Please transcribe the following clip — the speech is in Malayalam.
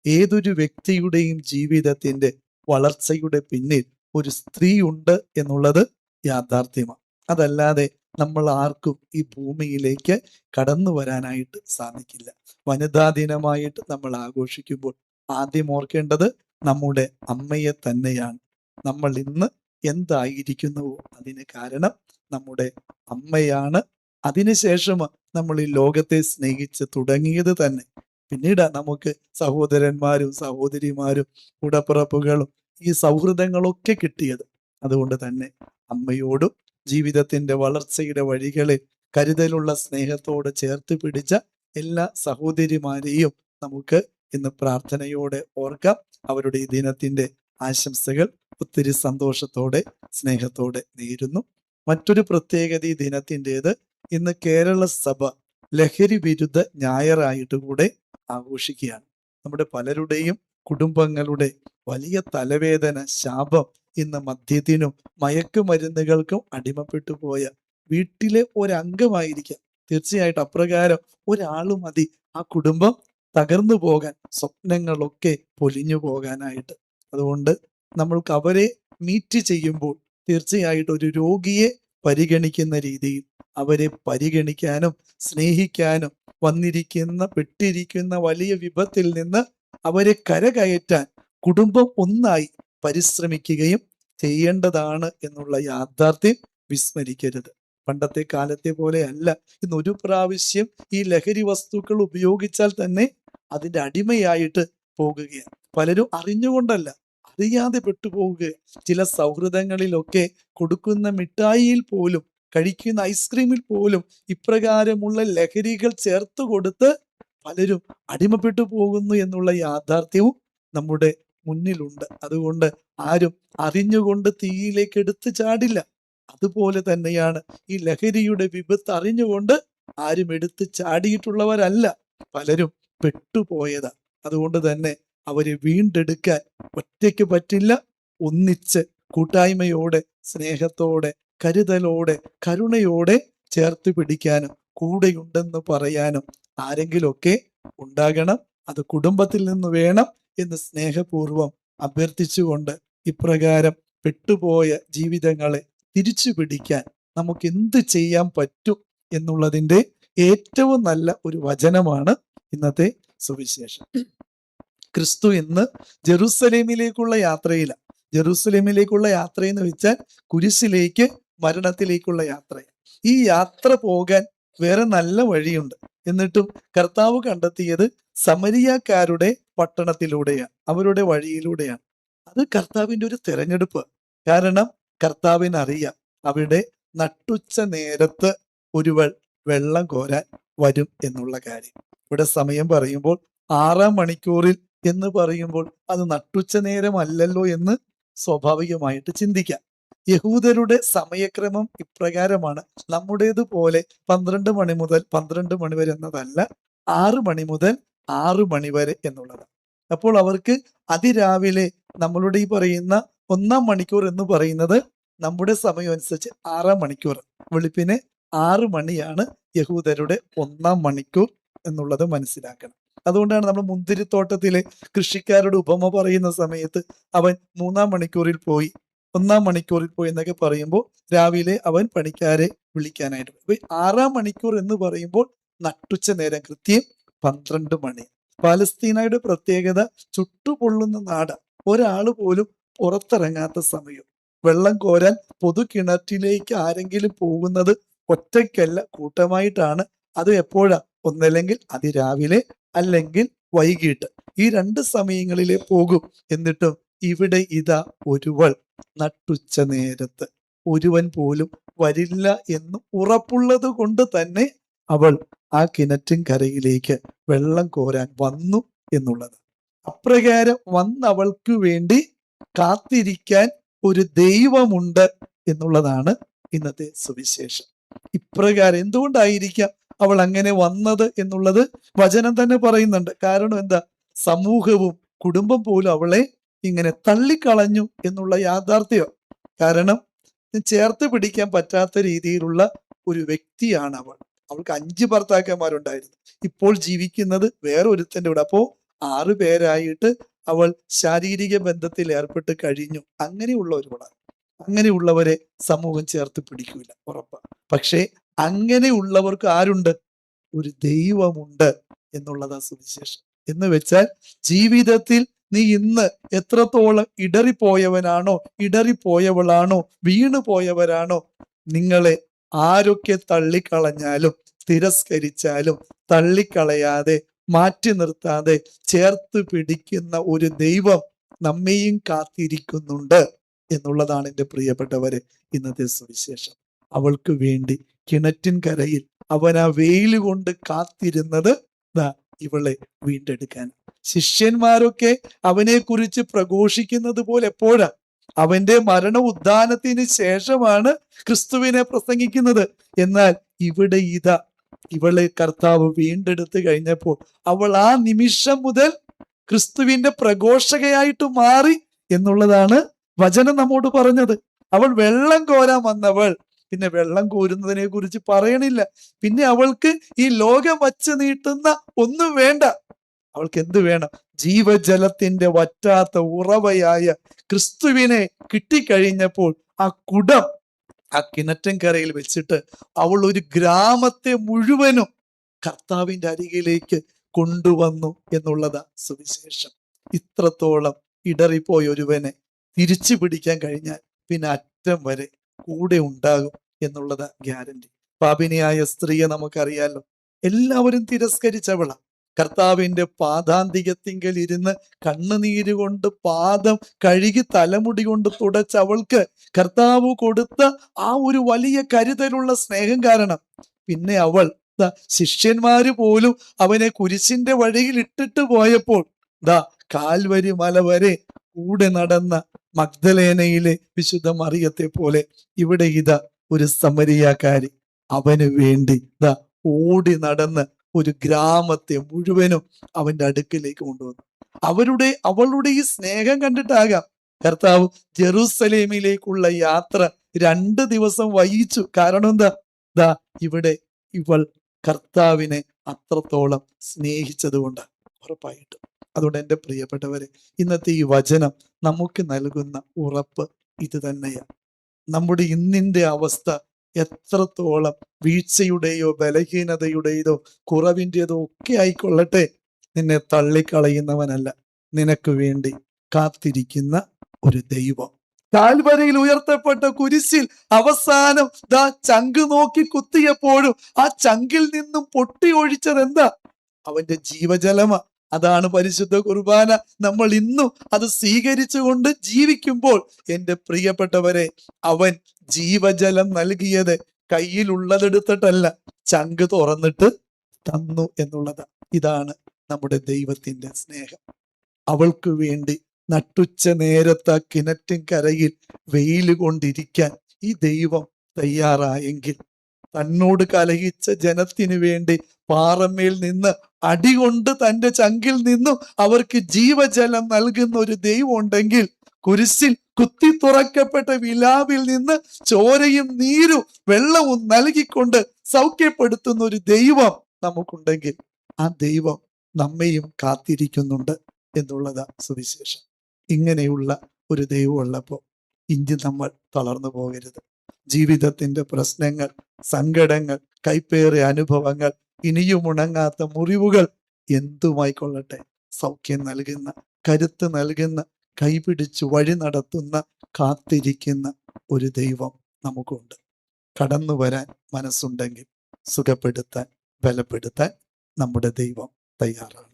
ഏതൊരു വ്യക്തിയുടെയും ജീവിതത്തിന്റെ വളർച്ചയുടെ പിന്നിൽ ഒരു സ്ത്രീ ഉണ്ട് എന്നുള്ളത് യാഥാർത്ഥ്യമാണ്. അതല്ലാതെ നമ്മൾ ആർക്കും ഈ ഭൂമിയിലേക്ക് കടന്നു വരാനായിട്ട് സാധിക്കില്ല. വനിതാ ദിനമായിട്ട് നമ്മൾ ആഘോഷിക്കുമ്പോൾ ആദ്യം ഓർക്കേണ്ടത് നമ്മുടെ അമ്മയെ തന്നെയാണ്. നമ്മൾ ഇന്ന് എന്തായിരിക്കുന്നുവോ അതിന് കാരണം നമ്മുടെ അമ്മയാണ്. അതിനുശേഷം നമ്മൾ ഈ ലോകത്തെ സ്നേഹിച്ച് തുടങ്ങിയത് തന്നെ. പിന്നീട് നമുക്ക് സഹോദരന്മാരും സഹോദരിമാരും കൂടപ്പിറപ്പുകളും ഈ സൗഹൃദങ്ങളൊക്കെ കിട്ടിയത്. അതുകൊണ്ട് തന്നെ അമ്മയോടും ജീവിതത്തിന്റെ വളർച്ചയുടെ വഴികളിൽ കരുതലുള്ള സ്നേഹത്തോട് ചേർത്ത് പിടിച്ച എല്ലാ സഹോദരിമാരെയും നമുക്ക് ഇന്ന് പ്രാർത്ഥനയോടെ ഓർക്കാം. അവരുടെ ഈ ദിനത്തിന്റെ ആശംസകൾ ഒത്തിരി സന്തോഷത്തോടെ സ്നേഹത്തോടെ നേരുന്നു. മറ്റൊരു പ്രത്യേകത ഈ ദിനത്തിൻ്റെത്, ഇന്ന് കേരള സഭ ലഹരി വിരുദ്ധ ഞായറായിട്ട് കൂടെ ആഘോഷിക്കുകയാണ്. നമ്മുടെ പലരുടെയും കുടുംബങ്ങളുടെ വലിയ തലവേദന, ശാപം ഇന്ന് മദ്യത്തിനും മയക്കുമരുന്നുകൾക്കും അടിമപ്പെട്ടു പോയ വീട്ടിലെ ഒരംഗമായിരിക്കാം. തീർച്ചയായിട്ടും അപ്രകാരം ഒരാൾ മതി ആ കുടുംബം തകർന്നു പോകാൻ, സ്വപ്നങ്ങളൊക്കെ പൊലിഞ്ഞു പോകാനായിട്ട്. അതുകൊണ്ട് നമ്മൾക്ക് അവരെ മീറ്റ് ചെയ്യുമ്പോൾ തീർച്ചയായിട്ടും ഒരു രോഗിയെ പരിഗണിക്കുന്ന രീതിയിൽ അവരെ പരിഗണിക്കാനും സ്നേഹിക്കാനും പെട്ടിരിക്കുന്ന വലിയ വിപത്തിൽ നിന്ന് അവരെ കരകയറ്റാൻ കുടുംബം ഒന്നായി പരിശ്രമിക്കുകയും ചെയ്യേണ്ടതാണ് എന്നുള്ള യാഥാർത്ഥ്യം വിസ്മരിക്കരുത്. പണ്ടത്തെ കാലത്തെ പോലെ അല്ല. ഇന്ന് ഒരു പ്രാവശ്യം ഈ ലഹരി വസ്തുക്കൾ ഉപയോഗിച്ചാൽ തന്നെ അതിൻ്റെ അടിമയായിട്ട് പോകുകയാണ്. പലരും അറിഞ്ഞുകൊണ്ടല്ല, അറിയാതെ പെട്ടുപോവുകയാണ്. ചില സൗഹൃദങ്ങളിലൊക്കെ കൊടുക്കുന്ന മിഠായിയിൽ പോലും, കഴിക്കുന്ന ഐസ്ക്രീമിൽ പോലും ഇപ്രകാരമുള്ള ലഹരികൾ ചേർത്ത് കൊടുത്ത് പലരും അടിമപ്പെട്ടു പോകുന്നു എന്നുള്ള യാഥാർത്ഥ്യവും നമ്മുടെ മുന്നിലുണ്ട്. അതുകൊണ്ട് ആരും അറിഞ്ഞുകൊണ്ട് തീയിലേക്ക് എടുത്തു ചാടില്ല. അതുപോലെ തന്നെയാണ് ഈ ലഹരിയുടെ വിപത്ത് അറിഞ്ഞുകൊണ്ട് ആരും എടുത്ത് ചാടിയിട്ടുള്ളവരല്ല, പലരും പെട്ടുപോയതാ. അതുകൊണ്ട് തന്നെ അവരെ വീണ്ടെടുക്കാൻ ഒറ്റയ്ക്ക് പറ്റില്ല. ഒന്നിച്ച് കൂട്ടായ്മയോടെ, സ്നേഹത്തോടെ, കരുതലോടെ, കരുണയോടെ ചേർത്ത് പിടിക്കാനും കൂടെയുണ്ടെന്ന് പറയാനും ആരെങ്കിലുമൊക്കെ ഉണ്ടാകണം. അത് കുടുംബത്തിൽ നിന്ന് വേണം എന്ന് സ്നേഹപൂർവം അഭ്യർത്ഥിച്ചുകൊണ്ട് ഇപ്രകാരം പെട്ടുപോയ ജീവിതങ്ങളെ തിരിച്ചു പിടിക്കാൻ നമുക്ക് എന്ത് ചെയ്യാൻ പറ്റും എന്നുള്ളതിൻ്റെ ഏറ്റവും നല്ല ഒരു വചനമാണ് ഇന്നത്തെ സുവിശേഷം. ക്രിസ്തു ഇന്ന് ജെറുസലേമിലേക്കുള്ള യാത്രയിലാണ്. ജെറുസലേമിലേക്കുള്ള യാത്രയെന്ന് വെച്ചാൽ കുരിശിലേക്ക്, മരണത്തിലേക്കുള്ള യാത്രയാണ്. ഈ യാത്ര പോകാൻ വേറെ നല്ല വഴിയുണ്ട്. എന്നിട്ടും കർത്താവ് കണ്ടെത്തിയത് സമരിയാക്കാരുടെ പട്ടണത്തിലൂടെയാണ്, അവരുടെ വഴിയിലൂടെയാണ്. അത് കർത്താവിൻ്റെ ഒരു തിരഞ്ഞെടുപ്പ്. കാരണം കർത്താവിന് അറിയാം അവിടെ നട്ടുച്ച നേരത്ത് ഒരുവൾ വെള്ളം കോരാൻ വരും എന്നുള്ള കാര്യം. ഇവിടെ സമയം പറയുമ്പോൾ 6 മണിക്കൂറിൽ എന്ന് പറയുമ്പോൾ അത് നട്ടുച്ച നേരമല്ലല്ലോ എന്ന് സ്വാഭാവികമായിട്ട് ചിന്തിക്കാം. യഹൂദരുടെ സമയക്രമം ഇപ്രകാരമാണ്. നമ്മുടേതുപോലെ 12 മണി മുതൽ 12 മണി വരെ എന്നതല്ല, 6 മണി മുതൽ 6 മണി വരെ എന്നുള്ളതാണ്. അപ്പോൾ അവർക്ക് അതിരാവിലെ നമ്മളുടെ ഈ പറയുന്ന 1 മണിക്കൂർ എന്ന് പറയുന്നത് നമ്മുടെ സമയം അനുസരിച്ച് 6 മണിക്കൂർ, വെളുപ്പിന് 6 മണിയാണ് യഹൂദരുടെ 1 മണിക്കൂർ എന്നുള്ളത് മനസ്സിലാക്കണം. അതുകൊണ്ടാണ് നമ്മൾ മുന്തിരിത്തോട്ടത്തിലെ കൃഷിക്കാരുടെ ഉപമ പറയുന്ന സമയത്ത് അവൻ 3 മണിക്കൂറിൽ പോയി, 1 മണിക്കൂറിൽ പോയി എന്നൊക്കെ പറയുമ്പോൾ രാവിലെ അവൻ പണിക്കാരെ വിളിക്കാനായിട്ട്. അപ്പൊ 6 മണിക്കൂർ എന്ന് പറയുമ്പോൾ നട്ടുച്ച നേരം, കൃത്യം 12 മണി. പാലസ്തീനയുടെ പ്രത്യേകത ചുട്ടുപൊള്ളുന്ന നാട്, ഒരാൾ പോലും പുറത്തിറങ്ങാത്ത സമയം. വെള്ളം കോരാൻ പൊതു കിണറ്റിലേക്ക് ആരെങ്കിലും പോകുന്നത് ഒറ്റയ്ക്കല്ല, കൂട്ടമായിട്ടാണ്. അത് എപ്പോഴാ? ഒന്നല്ലെങ്കിൽ അതിരാവിലെ, അല്ലെങ്കിൽ വൈകിട്ട്. ഈ 2 സമയങ്ങളിലേ പോകും. എന്നിട്ടും ഇവിടെ ഇതാ ഒരുവൾ നട്ടുച്ച നേരത്ത്, ഒരുവൻ പോലും വരില്ല എന്ന് ഉറപ്പുള്ളത് കൊണ്ട് തന്നെ അവൾ ആ കിണറ്റിൻ കരയിലേക്ക് വെള്ളം കോരാൻ വന്നു എന്നുള്ളത്. അപ്രകാരം വന്നവൾക്ക് വേണ്ടി കാത്തിരിക്കാൻ ഒരു ദൈവമുണ്ട് എന്നുള്ളതാണ് ഇന്നത്തെ സുവിശേഷം. ഇപ്രകാരം എന്തുകൊണ്ടായിരിക്കാം അവൾ അങ്ങനെ വന്നത് എന്നുള്ളത് വചനം തന്നെ പറയുന്നുണ്ട്. കാരണം എന്താ? സമൂഹവും കുടുംബം പോലും അവളെ ഇങ്ങനെ തള്ളിക്കളഞ്ഞു എന്നുള്ള യാഥാർത്ഥ്യം. കാരണം ചേർത്ത് പിടിക്കാൻ പറ്റാത്ത രീതിയിലുള്ള ഒരു വ്യക്തിയാണ് അവൾ. അവൾക്ക് 5 ഭർത്താക്കന്മാരുണ്ടായിരുന്നു. ഇപ്പോൾ ജീവിക്കുന്നത് വേറെ ഒരുത്തൻ്റെ കൂടെ. അപ്പോൾ 6 പേരായിട്ട് അവൾ ശാരീരിക ബന്ധത്തിൽ ഏർപ്പെട്ട് കഴിഞ്ഞു. അങ്ങനെയുള്ളവരെ സമൂഹം ചേർത്ത് പിടിക്കൂല, ഉറപ്പാ. പക്ഷേ അങ്ങനെയുള്ളവർക്ക് ആരുണ്ട്? ഒരു ദൈവമുണ്ട് എന്നുള്ളതാ സുവിശേഷം. എന്ന് വെച്ചാൽ ജീവിതത്തിൽ നീ ഇന്ന് എത്രത്തോളം ഇടറിപ്പോയവളാണോ, വീണു പോയവരാണോ, നിങ്ങളെ ആരൊക്കെ തള്ളിക്കളഞ്ഞാലും തിരസ്കരിച്ചാലും തള്ളിക്കളയാതെ മാറ്റി നിർത്താതെ ചേർത്ത് പിടിക്കുന്ന ഒരു ദൈവം നമ്മെയും കാത്തിരിക്കുന്നുണ്ട് എന്നുള്ളതാണ് എൻ്റെ പ്രിയപ്പെട്ടവരെ ഇന്നത്തെ സുവിശേഷം. അവൾക്ക് വേണ്ടി കിണറ്റിൻ കരയിൽ അവൻ ആ വെയിൽ കൊണ്ട് കാത്തിരുന്നത് ഇവളെ വീണ്ടെടുക്കാൻ. ശിഷ്യന്മാരൊക്കെ അവനെ കുറിച്ച് പ്രഘോഷിക്കുന്നത് പോലെ എപ്പോഴാ? അവന്റെ മരണ ഉദ്ധാനത്തിന് ശേഷമാണ് ക്രിസ്തുവിനെ പ്രസംഗിക്കുന്നത്. എന്നാൽ ഇവിടെ ഇവളെ കർത്താവ് വീണ്ടെടുത്ത് കഴിഞ്ഞപ്പോൾ അവൾ ആ നിമിഷം മുതൽ ക്രിസ്തുവിന്റെ പ്രഘോഷകയായിട്ട് മാറി എന്നുള്ളതാണ് വചനം നമ്മോട് പറഞ്ഞത്. അവൾ വെള്ളം കോരാൻ വന്നവൾ പിന്നെ വെള്ളം കോരുന്നതിനെ കുറിച്ച് പറയണില്ല. പിന്നെ അവൾക്ക് ഈ ലോകം വച്ച് നീട്ടുന്ന ഒന്നും വേണ്ട. അവൾക്ക് എന്ത് വേണം? ജീവജലത്തിന്റെ വറ്റാത്ത ഉറവയായ ക്രിസ്തുവിനെ കിട്ടിക്കഴിഞ്ഞപ്പോൾ ആ കുടം ആ കിണറ്റൻകരയിൽ വെച്ചിട്ട് അവൾ ഒരു ഗ്രാമത്തെ മുഴുവനും കർത്താവിന്റെ അരികിലേക്ക് കൊണ്ടുവന്നു എന്നുള്ളതാ സുവിശേഷം. ഇത്രത്തോളം ഇടറിപ്പോയ ഒരുവനെ തിരിച്ചു പിടിക്കാൻ കഴിഞ്ഞാൽ പിന്നെ അറ്റം വരെ കൂടെ ഉണ്ടാകും എന്നുള്ളതാ ഗ്യാരണ്ടി. പാപിനിയായ സ്ത്രീയെ നമുക്കറിയാലോ, എല്ലാവരും തിരസ്കരിച്ചവളാ. കർത്താവിന്റെ പാദാന്തികത്തിങ്കൽ ഇരുന്ന് കണ്ണുനീര് കൊണ്ട് പാദം കഴുകി തലമുടി കൊണ്ട് തുടച്ചവൾക്ക് കർത്താവ് കൊടുത്ത ആ ഒരു വലിയ കരുതലുള്ള സ്നേഹം കാരണം പിന്നെ അവൾ ശിഷ്യന്മാര് പോലും അവനെ കുരിശിന്റെ വഴിയിൽ ഇട്ടിട്ട് പോയപ്പോൾ കാൽവരി മല വരെ കൂടെ നടന്ന മഗ്ദലേനയിലെ വിശുദ്ധ മറിയത്തെ പോലെ ഇവിടെ ഒരു സമരിയാക്കാരി അവന് വേണ്ടി ഓടി നടന്ന് ഒരു ഗ്രാമത്തെ മുഴുവനും അവന്റെ അടുക്കിലേക്ക് കൊണ്ടുവന്നു. അവളുടെ ഈ സ്നേഹം കണ്ടിട്ടാകാം കർത്താവ് ജെറൂസലേമിലേക്കുള്ള യാത്ര 2 ദിവസം വൈകിച്ചു. കാരണം എന്താ? ഇവിടെ ഇവൾ കർത്താവിനെ അത്രത്തോളം സ്നേഹിച്ചത് കൊണ്ട്, ഉറപ്പായിട്ടും. അതുകൊണ്ട് എൻ്റെ പ്രിയപ്പെട്ടവരെ, ഇന്നത്തെ ഈ വചനം നമുക്ക് നൽകുന്ന ഉറപ്പ് ഇത് തന്നെയാണ്. നമ്മുടെ ഇന്നിന്റെ അവസ്ഥ എത്രത്തോളം വീഴ്ചയുടെയോ ബലഹീനതയുടെയോ കുറവിൻ്റെതോ ഒക്കെ ആയിക്കൊള്ളട്ടെ, നിന്നെ തള്ളിക്കളയുന്നവനല്ല, നിനക്ക് വേണ്ടി കാത്തിരിക്കുന്ന ഒരു ദൈവം. കാൽവരിയിൽ ഉയർത്തപ്പെട്ട കുരിശിൽ അവസാനം ചങ്ക് നോക്കി കുത്തിയപ്പോഴും ആ ചങ്കിൽ നിന്നും പൊട്ടി ഒഴിച്ചത് എന്താ? അവന്റെ ജീവജലമാ. അതാണ് പരിശുദ്ധ കുർബാന. നമ്മൾ ഇന്നും അത് സ്വീകരിച്ചുകൊണ്ട് ജീവിക്കുമ്പോൾ എൻ്റെ പ്രിയപ്പെട്ടവരെ, അവൻ ജീവജലം നൽകിയത് കയ്യിലുള്ളതെടുത്തിട്ടല്ല, ചങ്ക് തുറന്നിട്ട് തന്നു എന്നുള്ളതാ. ഇതാണ് നമ്മുടെ ദൈവത്തിന്റെ സ്നേഹം. അവൾക്ക് വേണ്ടി നട്ടുച്ച നേരത്തെ കിണറ്റിൻ കരയിൽ വെയിൽ കൊണ്ടിരിക്കാൻ ഈ ദൈവം തയ്യാറായെങ്കിൽ, തന്നോട് കലഹിച്ച ജനത്തിനു വേണ്ടി പാറമേൽ നിന്ന് അടികൊണ്ട് തന്റെ ചങ്കിൽ നിന്നും അവർക്ക് ജീവജലം നൽകുന്ന ഒരു ദൈവം ഉണ്ടെങ്കിൽ, കുരിശിൽ കുത്തി തുറക്കപ്പെട്ട വിലാവിൽ നിന്ന് ചോരയും നീരും വെള്ളവും നൽകിക്കൊണ്ട് സൗഖ്യപ്പെടുത്തുന്ന ഒരു ദൈവം നമുക്കുണ്ടെങ്കിൽ, ആ ദൈവം നമ്മയും കാത്തിരിക്കുന്നുണ്ട് എന്നുള്ളതാ സുവിശേഷം. ഇങ്ങനെയുള്ള ഒരു ദൈവം ഉള്ളപ്പോൾ ഇനി നമ്മൾ തളർന്നു പോകരുത്. ജീവിതത്തിന്റെ പ്രശ്നങ്ങൾ, സങ്കടങ്ങൾ, കൈപ്പേറിയ അനുഭവങ്ങൾ, ഇനിയും ഉണങ്ങാത്ത മുറിവുകൾ എന്തുമായിക്കൊള്ളട്ടെ, സൗഖ്യം നൽകുന്ന, കരുത്ത് നൽകുന്ന, കൈപിടിച്ച് വഴി നടത്തുന്ന, കാത്തിരിക്കുന്ന ഒരു ദൈവം നമുക്കുണ്ട്. കടന്നു വരാൻ മനസ്സുണ്ടെങ്കിൽ സുഖപ്പെടുത്താൻ, ബലപ്പെടുത്താൻ നമ്മുടെ ദൈവം തയ്യാറാണ്.